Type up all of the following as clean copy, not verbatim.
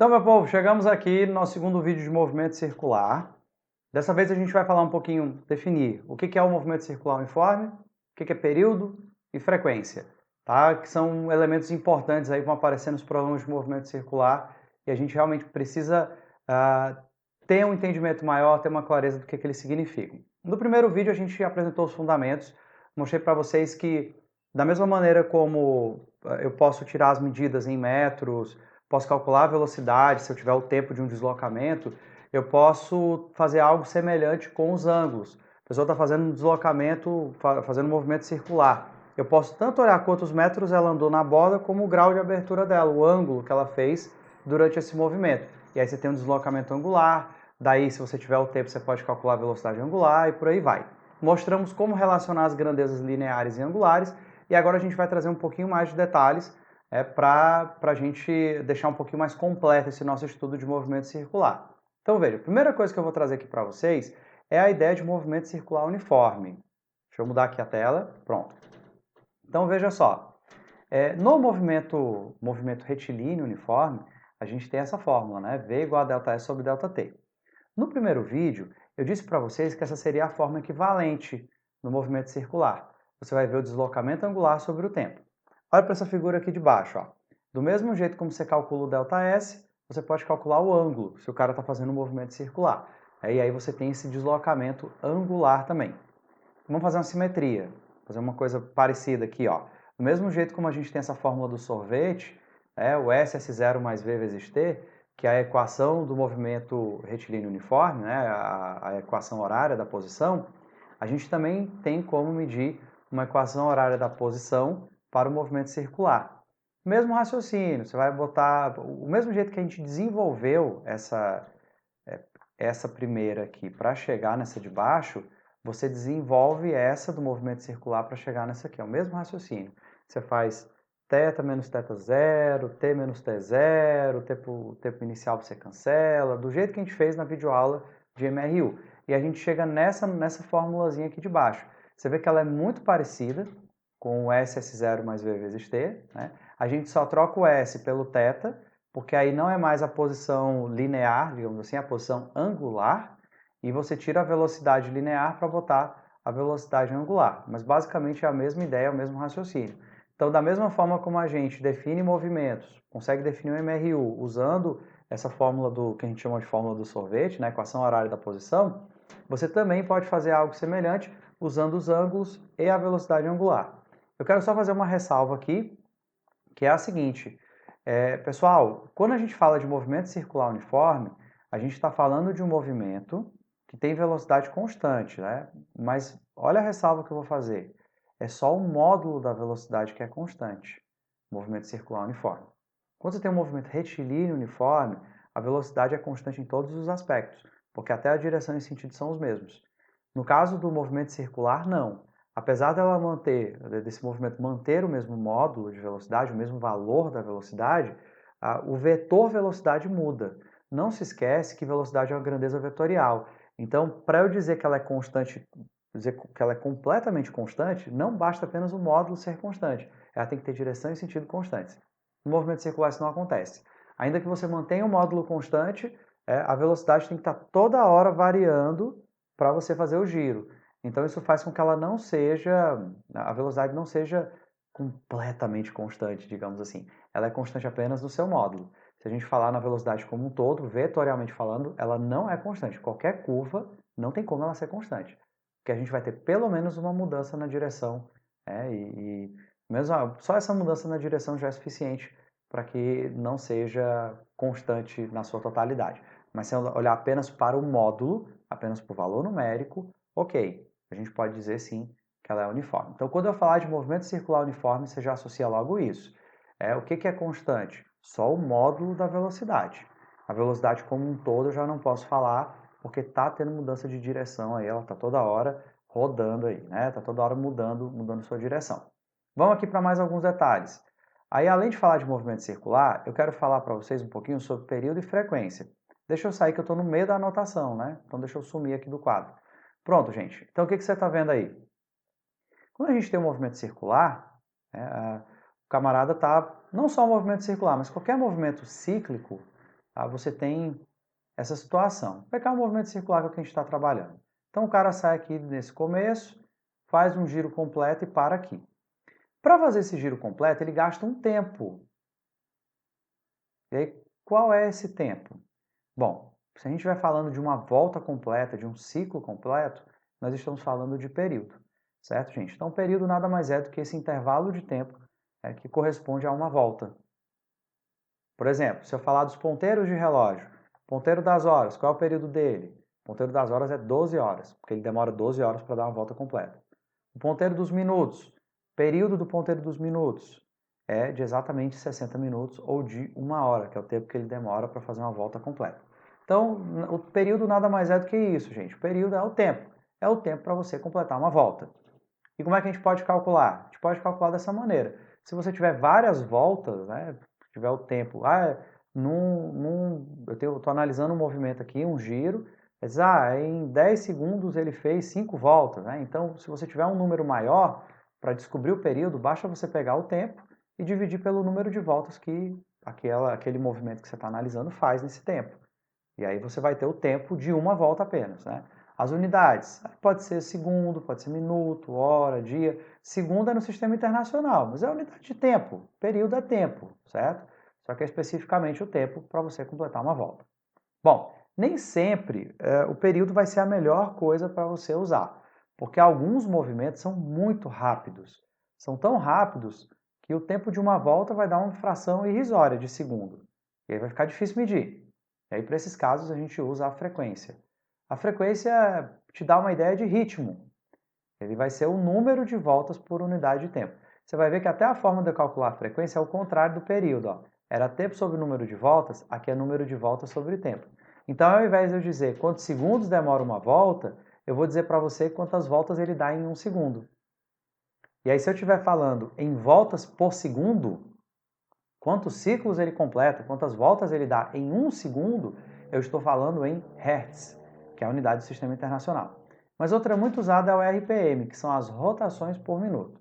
Então, meu povo, chegamos aqui no nosso segundo vídeo de movimento circular. Dessa vez a gente vai falar um pouquinho, definir o que é o movimento circular uniforme, o que é período e frequência, tá? Que são elementos importantes aí que vão aparecer nos problemas de movimento circular e a gente realmente precisa ter um entendimento maior, ter uma clareza do que eles significam. No primeiro vídeo a gente apresentou os fundamentos, mostrei para vocês que da mesma maneira como eu posso tirar as medidas em metros, posso calcular a velocidade, se eu tiver o tempo de um deslocamento, eu posso fazer algo semelhante com os ângulos. A pessoa está fazendo um deslocamento, fazendo um movimento circular. Eu posso tanto olhar quantos metros ela andou na bola, como o grau de abertura dela, o ângulo que ela fez durante esse movimento. E aí você tem um deslocamento angular, daí se você tiver o tempo você pode calcular a velocidade angular e por aí vai. Mostramos como relacionar as grandezas lineares e angulares e agora a gente vai trazer um pouquinho mais de detalhes para a gente deixar um pouquinho mais completo esse nosso estudo de movimento circular. Então veja, a primeira coisa que eu vou trazer aqui para vocês é a ideia de movimento circular uniforme. Deixa eu mudar aqui a tela, pronto. Então veja só, no movimento retilíneo uniforme, a gente tem essa fórmula, né? V igual a ΔS sobre ΔT. No primeiro vídeo, eu disse para vocês que essa seria a forma equivalente no movimento circular. Você vai ver o deslocamento angular sobre o tempo. Olha para essa figura aqui de baixo. Ó. Do mesmo jeito como você calcula o ΔS, você pode calcular o ângulo, se o cara está fazendo um movimento circular. E aí você tem esse deslocamento angular também. Vamos fazer uma simetria, fazer uma coisa parecida aqui. Ó. Do mesmo jeito como a gente tem essa fórmula do sorvete, o SS0 mais V vezes T, que é a equação do movimento retilíneo uniforme, né, a equação horária da posição, a gente também tem como medir uma equação horária da posição para o movimento circular. Mesmo raciocínio, você vai botar o mesmo jeito que a gente desenvolveu essa primeira aqui para chegar nessa de baixo, você desenvolve essa do movimento circular para chegar nessa aqui. É o mesmo raciocínio. Você faz θ menos θ0, t menos t0, o tempo inicial você cancela, do jeito que a gente fez na videoaula de MRU. E a gente chega nessa formulazinha aqui de baixo. Você vê que ela é muito parecida com o SS0 mais V vezes T. Né? A gente só troca o S pelo θ, porque aí não é mais a posição linear, digamos assim, a posição angular, e você tira a velocidade linear para botar a velocidade angular. Mas basicamente é a mesma ideia, é o mesmo raciocínio. Então, da mesma forma como a gente define movimentos, consegue definir o MRU usando essa fórmula que a gente chama de fórmula do sorvete, né, equação horária da posição, você também pode fazer algo semelhante usando os ângulos e a velocidade angular. Eu quero só fazer uma ressalva aqui, que é a seguinte. Pessoal, quando a gente fala de movimento circular uniforme, a gente está falando de um movimento que tem velocidade constante, né? Mas olha a ressalva que eu vou fazer. É só o módulo da velocidade que é constante, movimento circular uniforme. Quando você tem um movimento retilíneo uniforme, a velocidade é constante em todos os aspectos, porque até a direção e sentido são os mesmos. No caso do movimento circular, não. Apesar desse movimento manter o mesmo módulo de velocidade, o mesmo valor da velocidade, o vetor velocidade muda. Não se esquece que velocidade é uma grandeza vetorial. Então, para eu dizer que ela é constante, dizer que ela é completamente constante, não basta apenas o módulo ser constante. Ela tem que ter direção e sentido constantes. No movimento circular isso não acontece. Ainda que você mantenha o módulo constante, a velocidade tem que estar toda hora variando para você fazer o giro. Então isso faz com que a velocidade não seja completamente constante, digamos assim. Ela é constante apenas no seu módulo. Se a gente falar na velocidade como um todo, vetorialmente falando, ela não é constante. Qualquer curva não tem como ela ser constante. Porque a gente vai ter pelo menos uma mudança na direção. Mesmo só essa mudança na direção já é suficiente para que não seja constante na sua totalidade. Mas se eu olhar apenas para o módulo, apenas para o valor numérico, ok, a gente pode dizer sim que ela é uniforme. Então, quando eu falar de movimento circular uniforme, você já associa logo isso. O que é constante? Só o módulo da velocidade. A velocidade como um todo eu já não posso falar, porque está tendo mudança de direção aí, ela está toda hora rodando aí, né? Está toda hora mudando sua direção. Vamos aqui para mais alguns detalhes. Aí, além de falar de movimento circular, eu quero falar para vocês um pouquinho sobre período e frequência. Deixa eu sair que eu estou no meio da anotação, né? Então deixa eu sumir aqui do quadro. Pronto, gente. Então o que você está vendo aí? Quando a gente tem um movimento circular, o camarada está, não só um movimento circular, mas qualquer movimento cíclico, tá? Você tem essa situação. Vou pegar o movimento circular que é o que a gente está trabalhando. Então o cara sai aqui nesse começo, faz um giro completo e para aqui. Para fazer esse giro completo, ele gasta um tempo. E aí, qual é esse tempo? Bom, se a gente estiver falando de uma volta completa, de um ciclo completo, nós estamos falando de período, certo, gente? Então, período nada mais é do que esse intervalo de tempo que corresponde a uma volta. Por exemplo, se eu falar dos ponteiros de relógio, ponteiro das horas, qual é o período dele? O ponteiro das horas é 12 horas, porque ele demora 12 horas para dar uma volta completa. O ponteiro dos minutos, período do ponteiro dos minutos é de exatamente 60 minutos ou de 1 hora, que é o tempo que ele demora para fazer uma volta completa. Então, o período nada mais é do que isso, gente. O período é o tempo. É o tempo para você completar uma volta. E como é que a gente pode calcular? A gente pode calcular dessa maneira. Se você tiver várias voltas, né, tiver o tempo, eu estou analisando um movimento aqui, um giro, em 10 segundos ele fez 5 voltas, né? Então, se você tiver um número maior, para descobrir o período, basta você pegar o tempo e dividir pelo número de voltas que aquele movimento que você está analisando faz nesse tempo. E aí você vai ter o tempo de uma volta apenas, né? As unidades, pode ser segundo, pode ser minuto, hora, dia. Segundo é no sistema internacional, mas é unidade de tempo. Período é tempo, certo? Só que é especificamente o tempo para você completar uma volta. Bom, nem sempre o período vai ser a melhor coisa para você usar, porque alguns movimentos são muito rápidos. São tão rápidos que o tempo de uma volta vai dar uma fração irrisória de segundo. E aí vai ficar difícil medir. E aí, para esses casos, a gente usa a frequência. A frequência te dá uma ideia de ritmo. Ele vai ser o número de voltas por unidade de tempo. Você vai ver que até a forma de calcular a frequência é o contrário do período. Ó. Era tempo sobre número de voltas, aqui é número de voltas sobre tempo. Então, ao invés de eu dizer quantos segundos demora uma volta, eu vou dizer para você quantas voltas ele dá em um segundo. E aí, se eu estiver falando em voltas por segundo, quantos ciclos ele completa, quantas voltas ele dá em um segundo, eu estou falando em Hertz, que é a unidade do sistema internacional. Mas outra muito usada é o RPM, que são as rotações por minuto,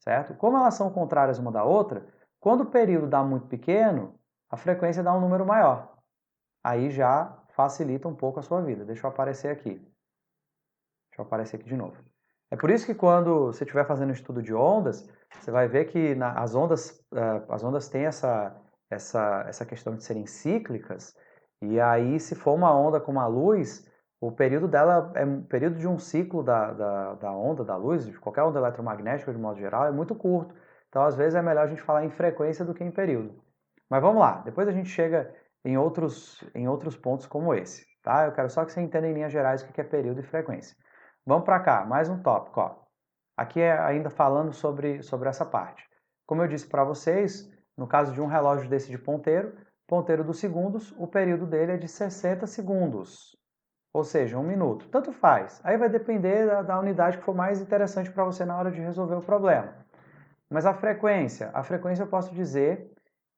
certo? Como elas são contrárias uma da outra, quando o período dá muito pequeno, a frequência dá um número maior. Aí já facilita um pouco a sua vida. Deixa eu aparecer aqui. Deixa eu aparecer aqui de novo. É por isso que quando você estiver fazendo estudo de ondas, você vai ver que as ondas têm essa questão de serem cíclicas, e aí se for uma onda com uma luz, o período dela, o período de um ciclo da onda, da luz, de qualquer onda eletromagnética de modo geral, é muito curto. Então, às vezes, é melhor a gente falar em frequência do que em período. Mas vamos lá, depois a gente chega em outros pontos como esse, tá? Eu quero só que você entenda em linhas gerais o que é período e frequência. Vamos para cá, mais um tópico, ó. Aqui é ainda falando sobre essa parte. Como eu disse para vocês, no caso de um relógio desse de ponteiro dos segundos, o período dele é de 60 segundos, ou seja, 1 minuto. Tanto faz. Aí vai depender da unidade que for mais interessante para você na hora de resolver o problema. Mas a frequência eu posso dizer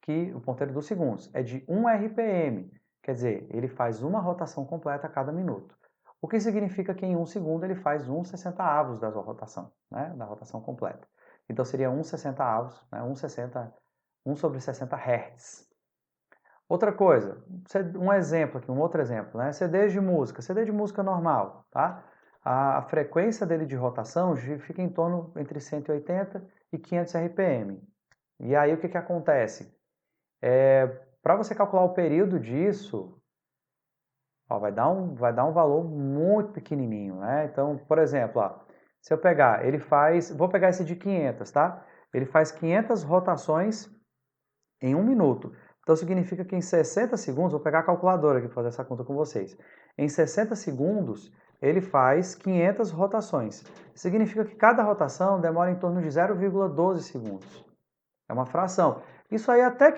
que o ponteiro dos segundos é de 1 RPM, quer dizer, ele faz uma rotação completa a cada minuto. O que significa que em 1 segundo ele faz 1/60 da sua rotação, né? Da rotação completa. Então seria 1/60, né? 1 sobre 60 Hz. Outra coisa, um exemplo aqui, um outro exemplo, né? CD de música normal, tá? A frequência dele de rotação fica em torno entre 180 e 500 RPM. E aí o que acontece? Para você calcular o período disso, ó, vai dar um valor muito pequenininho, né? Então, por exemplo, ó, se eu pegar, vou pegar esse de 500, tá? Ele faz 500 rotações em 1 minuto. Então, significa que em 60 segundos, vou pegar a calculadora aqui para fazer essa conta com vocês. Em 60 segundos, ele faz 500 rotações. Significa que cada rotação demora em torno de 0,12 segundos. É uma fração. Isso aí até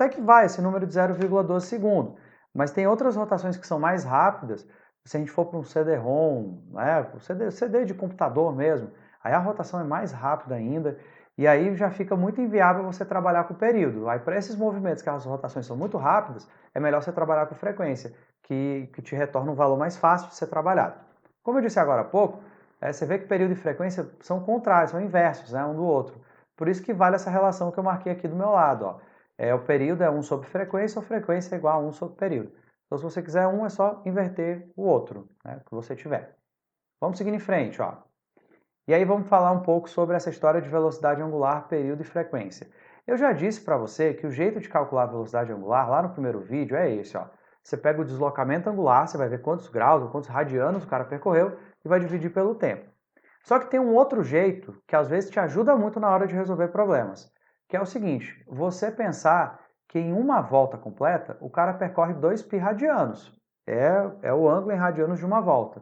que vai, esse número de 0,12 segundos. Mas tem outras rotações que são mais rápidas. Se a gente for para um CD-ROM, né, CD de computador mesmo, aí a rotação é mais rápida ainda. E aí já fica muito inviável você trabalhar com o período. Aí para esses movimentos que as rotações são muito rápidas, é melhor você trabalhar com frequência, que te retorna um valor mais fácil de ser trabalhado. Como eu disse agora há pouco, você vê que período e frequência são contrários, são inversos, né, um do outro. Por isso que vale essa relação que eu marquei aqui do meu lado. Ó. O período é 1 sobre frequência, ou frequência é igual a 1 sobre período. Então, se você quiser um, é só inverter o outro, né, que você tiver. Vamos seguir em frente, ó. E aí vamos falar um pouco sobre essa história de velocidade angular, período e frequência. Eu já disse para você que o jeito de calcular a velocidade angular, lá no primeiro vídeo, é esse, ó. Você pega o deslocamento angular, você vai ver quantos graus ou quantos radianos o cara percorreu e vai dividir pelo tempo. Só que tem um outro jeito que às vezes te ajuda muito na hora de resolver problemas, que é o seguinte, você pensar que em uma volta completa, o cara percorre 2π radianos. É o ângulo em radianos de uma volta.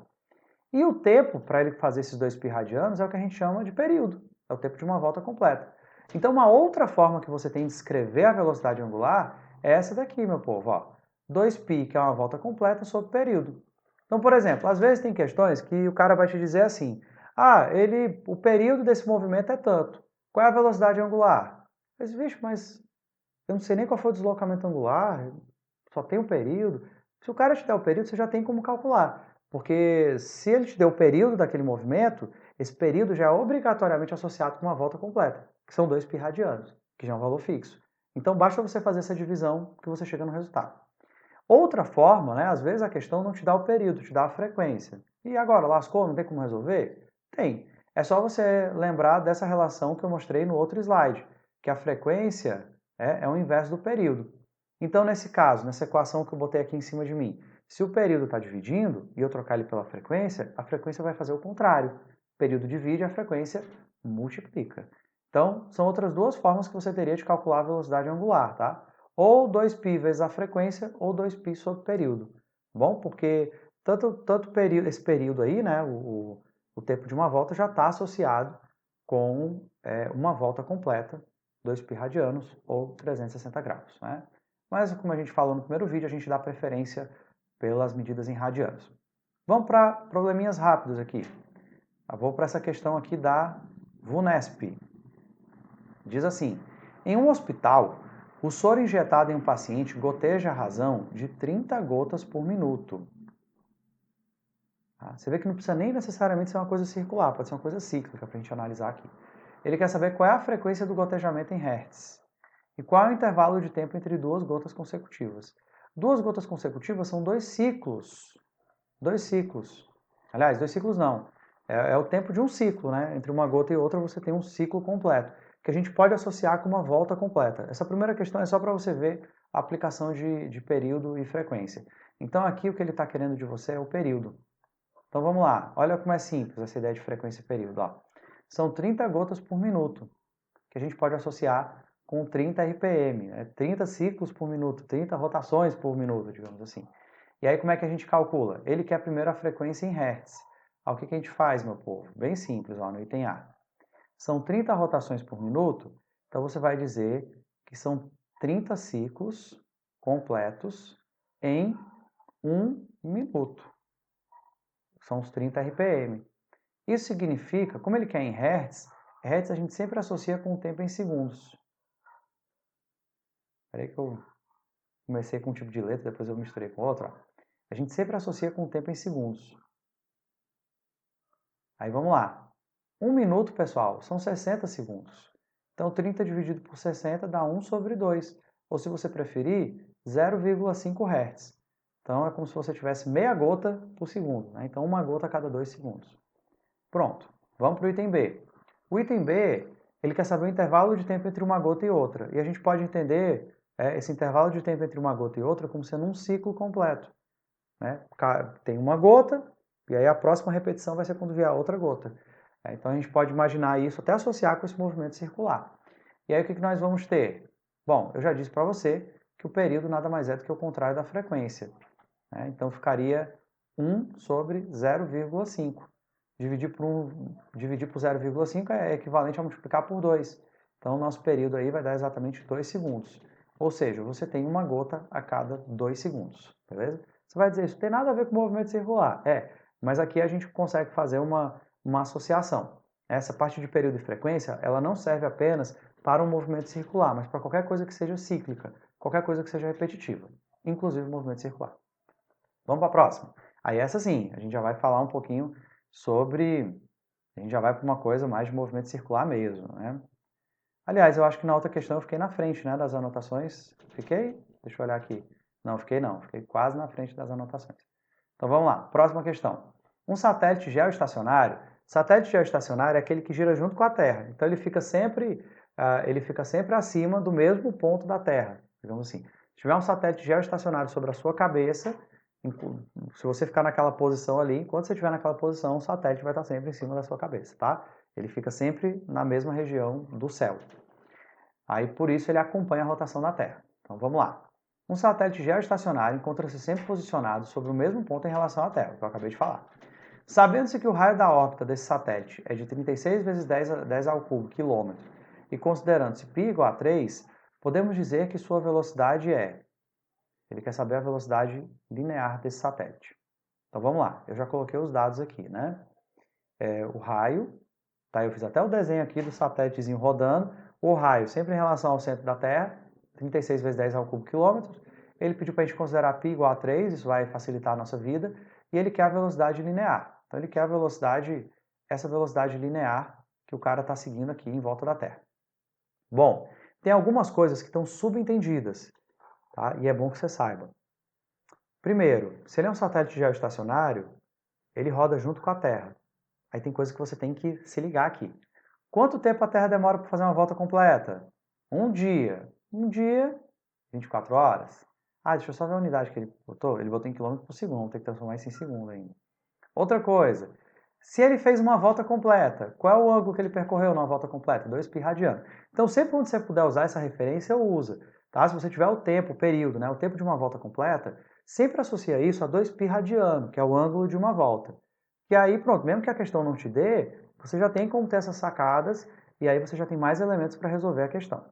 E o tempo para ele fazer esses 2π radianos é o que a gente chama de período, é o tempo de uma volta completa. Então, uma outra forma que você tem de escrever a velocidade angular é essa daqui, meu povo, ó. 2π, que é uma volta completa, sobre período. Então, por exemplo, às vezes tem questões que o cara vai te dizer assim, o período desse movimento é tanto. Qual é a velocidade angular? Eu disse, vixe, mas eu não sei nem qual foi o deslocamento angular, só tem um período. Se o cara te der o período, você já tem como calcular. Porque se ele te deu o período daquele movimento, esse período já é obrigatoriamente associado com uma volta completa, que são 2π radianos, que já é um valor fixo. Então basta você fazer essa divisão que você chega no resultado. Outra forma, né, às vezes a questão não te dá o período, te dá a frequência. E agora, lascou? Não tem como resolver? Tem. É só você lembrar dessa relação que eu mostrei no outro slide, que a frequência é o inverso do período. Então, nesse caso, nessa equação que eu botei aqui em cima de mim, se o período está dividindo e eu trocar ele pela frequência, a frequência vai fazer o contrário. O período divide, a frequência multiplica. Então, são outras duas formas que você teria de calcular a velocidade angular, tá? Ou 2π vezes a frequência, ou 2π sobre período. Bom, porque esse período aí, né, o tempo de uma volta já está associado com uma volta completa, 2π radianos ou 360 graus, né? Mas, como a gente falou no primeiro vídeo, a gente dá preferência pelas medidas em radianos. Vamos para probleminhas rápidos aqui. Eu vou para essa questão aqui da VUNESP. Diz assim, em um hospital, o soro injetado em um paciente goteja a razão de 30 gotas por minuto. Você vê que não precisa nem necessariamente ser uma coisa circular, pode ser uma coisa cíclica para a gente analisar aqui. Ele quer saber qual é a frequência do gotejamento em hertz e qual é o intervalo de tempo entre duas gotas consecutivas. Duas gotas consecutivas são 2 ciclos. 2 ciclos. Aliás, 2 ciclos não. É o tempo de um ciclo, né? Entre uma gota e outra você tem um ciclo completo, que a gente pode associar com uma volta completa. Essa primeira questão é só para você ver a aplicação de período e frequência. Então aqui o que ele está querendo de você é o período. Então vamos lá, olha como é simples essa ideia de frequência e período. Ó. São 30 gotas por minuto, que a gente pode associar com 30 RPM, né? 30 ciclos por minuto, 30 rotações por minuto, digamos assim. E aí como é que a gente calcula? Ele quer primeiro a frequência em hertz. O que a gente faz, meu povo? Bem simples, ó, no item A. São 30 rotações por minuto, então você vai dizer que são 30 ciclos completos em 1 minuto. São os 30 RPM. Isso significa, como ele quer em hertz, hertz a gente sempre associa com o tempo em segundos. Espera aí que eu comecei com um tipo de letra, depois eu misturei com outro. Ó. A gente sempre associa com o tempo em segundos. Aí vamos lá. 1 minuto, pessoal, são 60 segundos. Então, 30 dividido por 60 dá 1 sobre 2. Ou, se você preferir, 0,5 Hz. Então, é como se você tivesse meia gota por segundo. Né? Então, uma gota a cada 2 segundos. Pronto. Vamos para o item B. O item B, ele quer saber o intervalo de tempo entre uma gota e outra. E a gente pode entender esse intervalo de tempo entre uma gota e outra como sendo um ciclo completo. Né? Tem uma gota, e aí a próxima repetição vai ser quando vier a outra gota. Então a gente pode imaginar isso até associar com esse movimento circular. E aí o que nós vamos ter? Bom, eu já disse para você que o período nada mais é do que o contrário da frequência. Então ficaria 1 sobre 0,5. Dividir por 0,5 é equivalente a multiplicar por 2. Então o nosso período aí vai dar exatamente 2 segundos. Ou seja, você tem uma gota a cada 2 segundos, beleza? Você vai dizer, isso tem nada a ver com o movimento circular. Mas aqui a gente consegue fazer uma associação. Essa parte de período e frequência, ela não serve apenas para um movimento circular, mas para qualquer coisa que seja cíclica, qualquer coisa que seja repetitiva, inclusive o movimento circular. Vamos para a próxima. Aí essa sim, a gente já vai falar um pouquinho sobre... A gente já vai para uma coisa mais de movimento circular mesmo, né? Aliás, eu acho que na outra questão eu fiquei na frente, né, das anotações. Fiquei? Deixa eu olhar aqui. Não, fiquei não. Fiquei quase na frente das anotações. Então vamos lá. Próxima questão. Um satélite geoestacionário é aquele que gira junto com a Terra. Então ele fica sempre acima do mesmo ponto da Terra, digamos assim. Se tiver um satélite geoestacionário sobre a sua cabeça, se você ficar naquela posição ali, enquanto você estiver naquela posição, o satélite vai estar sempre em cima da sua cabeça, tá? Ele fica sempre na mesma região do céu. Aí por isso ele acompanha a rotação da Terra. Então vamos lá. Um satélite geoestacionário encontra-se sempre posicionado sobre o mesmo ponto em relação à Terra, que eu acabei de falar. Sabendo-se que o raio da órbita desse satélite é de 36 vezes 10 ao cubo quilômetro, e considerando-se π igual a 3, podemos dizer que sua velocidade é... Ele quer saber a velocidade linear desse satélite. Então vamos lá, eu já coloquei os dados aqui, né? O raio, tá? Eu fiz até o desenho aqui do satélitezinho rodando. O raio sempre em relação ao centro da Terra, 36 vezes 10 ao cubo quilômetros. Ele pediu para a gente considerar π igual a 3, isso vai facilitar a nossa vida. E ele quer a velocidade linear. Então ele quer a velocidade, essa velocidade linear que o cara está seguindo aqui em volta da Terra. Bom, tem algumas coisas que estão subentendidas, tá? E é bom que você saiba. Primeiro, se ele é um satélite geoestacionário, ele roda junto com a Terra. Aí tem coisa que você tem que se ligar aqui. Quanto tempo a Terra demora para fazer uma volta completa? Um dia. Um dia, 24 horas. Ah, deixa eu só ver a unidade que ele botou. Ele botou em quilômetro por segundo, tem que transformar isso em segundo ainda. Outra coisa, se ele fez uma volta completa, qual é o ângulo que ele percorreu numa volta completa? 2π radiano. Então, sempre quando você puder usar essa referência, usa. Tá? Se você tiver o tempo, o período, né, o tempo de uma volta completa, sempre associa isso a 2π radiano, que é o ângulo de uma volta. E aí, pronto, mesmo que a questão não te dê, você já tem como ter essas sacadas, e aí você já tem mais elementos para resolver a questão.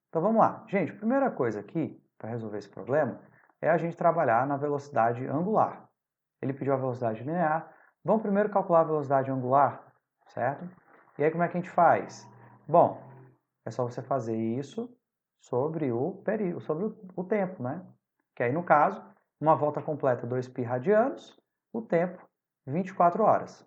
Então vamos lá. Gente, a primeira coisa aqui, para resolver esse problema, é a gente trabalhar na velocidade angular. Ele pediu a velocidade linear. Vamos primeiro calcular a velocidade angular, certo? E aí como é que a gente faz? Bom, é só você fazer isso sobre o período, sobre o tempo, né? Que aí no caso, uma volta completa 2π radianos, o tempo 24 horas.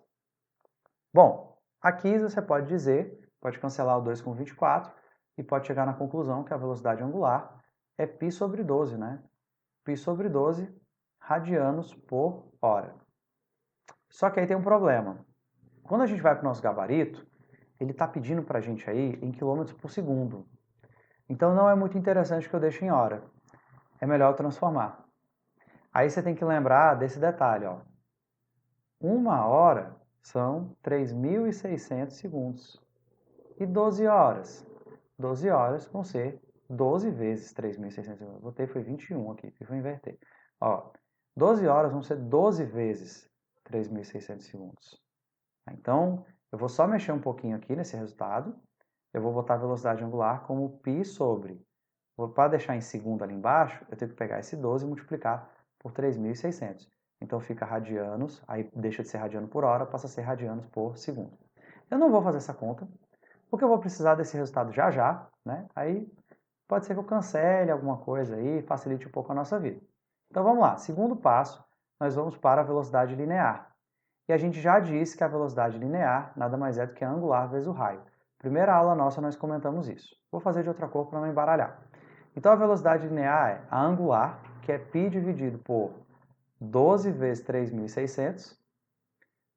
Bom, aqui você pode dizer, pode cancelar o 2 com 24 e pode chegar na conclusão que a velocidade angular é π sobre 12, né? Π sobre 12 radianos por hora. Só que aí tem um problema. Quando a gente vai para o nosso gabarito, ele está pedindo para a gente aí em quilômetros por segundo. Então não é muito interessante que eu deixe em hora. É melhor eu transformar. Aí você tem que lembrar desse detalhe, ó. 1 hora são 3.600 segundos. E 12 horas? 12 horas vão ser 12 vezes 3.600 segundos. Botei foi 21 aqui, vou inverter. Ó, 12 horas vão ser 12 vezes 3.600 segundos. Então, eu vou só mexer um pouquinho aqui nesse resultado. Eu vou botar a velocidade angular como π sobre. Para deixar em segundo ali embaixo, eu tenho que pegar esse 12 e multiplicar por 3.600. Então fica radianos, aí deixa de ser radiano por hora, passa a ser radianos por segundo. Eu não vou fazer essa conta, porque eu vou precisar desse resultado já já, né? Aí pode ser que eu cancele alguma coisa aí, facilite um pouco a nossa vida. Então vamos lá, segundo passo, nós vamos para a velocidade linear. E a gente já disse que a velocidade linear nada mais é do que a angular vezes o raio. Primeira aula nossa nós comentamos isso. Vou fazer de outra cor para não embaralhar. Então a velocidade linear é a angular, que é π dividido por 12 vezes 3.600,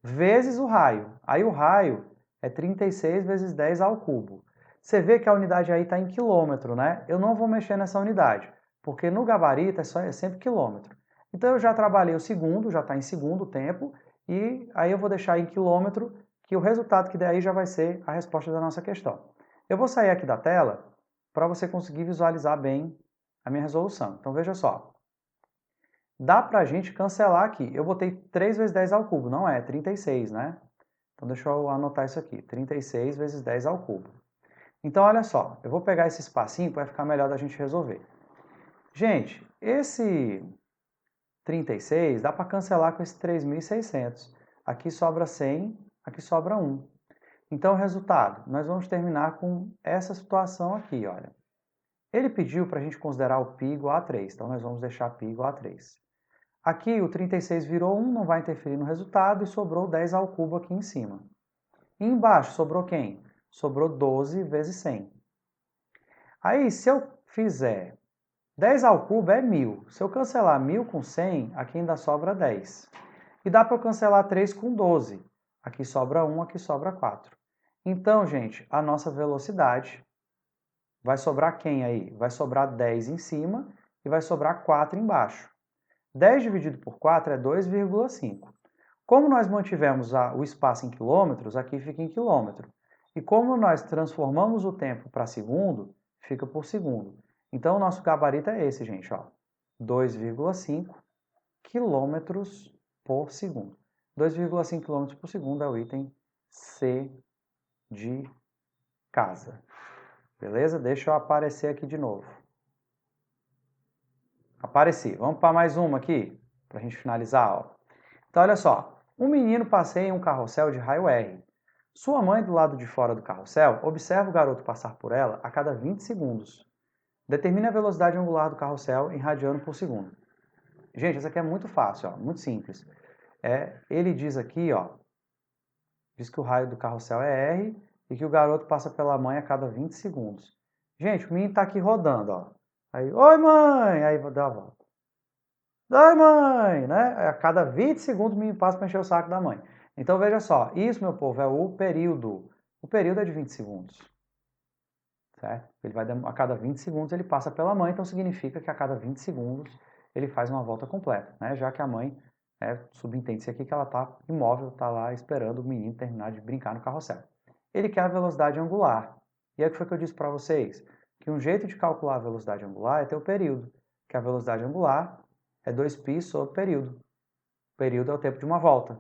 vezes o raio. Aí o raio é 36 vezes 10 ao cubo. Você vê que a unidade aí está em quilômetro, né? Eu não vou mexer nessa unidade, porque no gabarito é sempre quilômetro. Então eu já trabalhei o segundo, já está em segundo tempo, e aí eu vou deixar em quilômetro, que o resultado que der aí já vai ser a resposta da nossa questão. Eu vou sair aqui da tela para você conseguir visualizar bem a minha resolução. Então veja só. Dá para a gente cancelar aqui. Eu botei 3 vezes 10 ao cubo, não é 36, né? Então deixa eu anotar isso aqui. 36 vezes 10 ao cubo. Então olha só, eu vou pegar esse espacinho para ficar melhor da gente resolver. Gente, esse 36 dá para cancelar com esse 3.600. Aqui sobra 100, aqui sobra 1. Então, resultado, nós vamos terminar com essa situação aqui, olha. Ele pediu para a gente considerar o π igual a 3, então nós vamos deixar π igual a 3. Aqui o 36 virou 1, não vai interferir no resultado, e sobrou 10 ao cubo aqui em cima. E embaixo sobrou quem? Sobrou 12 vezes 100. Aí, se eu fizer 10 ao cubo é 1000. Se eu cancelar 1000 com 100, aqui ainda sobra 10. E dá para eu cancelar 3 com 12. Aqui sobra 1, aqui sobra 4. Então, gente, a nossa velocidade vai sobrar quem aí? Vai sobrar 10 em cima e vai sobrar 4 embaixo. 10 dividido por 4 é 2,5. Como nós mantivemos o espaço em quilômetros, aqui fica em quilômetro. E como nós transformamos o tempo para segundo, fica por segundo. Então, o nosso gabarito é esse, gente, ó, 2,5 quilômetros por segundo. 2,5 quilômetros por segundo é o item C de casa. Beleza? Deixa eu aparecer aqui de novo. Apareci. Vamos para mais uma aqui, para a gente finalizar a aula. Então, olha só. Um menino passeia em um carrossel de raio R. Sua mãe, do lado de fora do carrossel, observa o garoto passar por ela a cada 20 segundos. Determine a velocidade angular do carrossel em radiano por segundo. Gente, isso aqui é muito fácil, ó, muito simples. Ele diz aqui, ó, diz que o raio do carrossel é R e que o garoto passa pela mãe a cada 20 segundos. Gente, o menino está aqui rodando, ó. Aí, oi mãe! Aí dá a volta. Oi mãe! Né? A cada 20 segundos o menino passa para encher o saco da mãe. Então veja só, isso, meu povo, é o período. O período é de 20 segundos. Certo? Ele vai, a cada 20 segundos ele passa pela mãe, então significa que a cada 20 segundos ele faz uma volta completa, né? Já que a mãe, subentende-se aqui que ela está imóvel, está lá esperando o menino terminar de brincar no carrossel. Ele quer a velocidade angular. E aí o que foi que eu disse para vocês? Que um jeito de calcular a velocidade angular é ter o período, que a velocidade angular é 2π sobre período. O período é o tempo de uma volta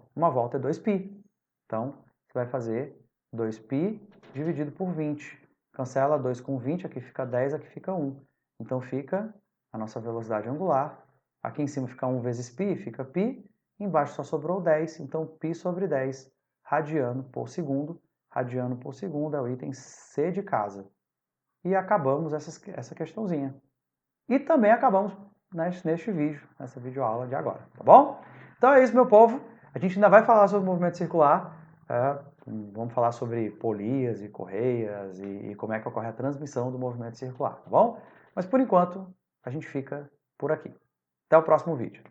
é 2π. Então, você vai fazer 2π dividido por 20. Cancela 2 com 20, aqui fica 10, aqui fica 1. Então fica a nossa velocidade angular. Aqui em cima fica 1 vezes π, fica π. Embaixo só sobrou 10, então π sobre 10, radiano por segundo. Radiano por segundo é o item C de casa. E acabamos essa questãozinha. E também acabamos neste vídeo, nessa videoaula de agora, tá bom? Então é isso, meu povo. A gente ainda vai falar sobre o movimento circular. Vamos falar sobre polias e correias e como é que ocorre a transmissão do movimento circular, tá bom? Mas por enquanto, a gente fica por aqui. Até o próximo vídeo.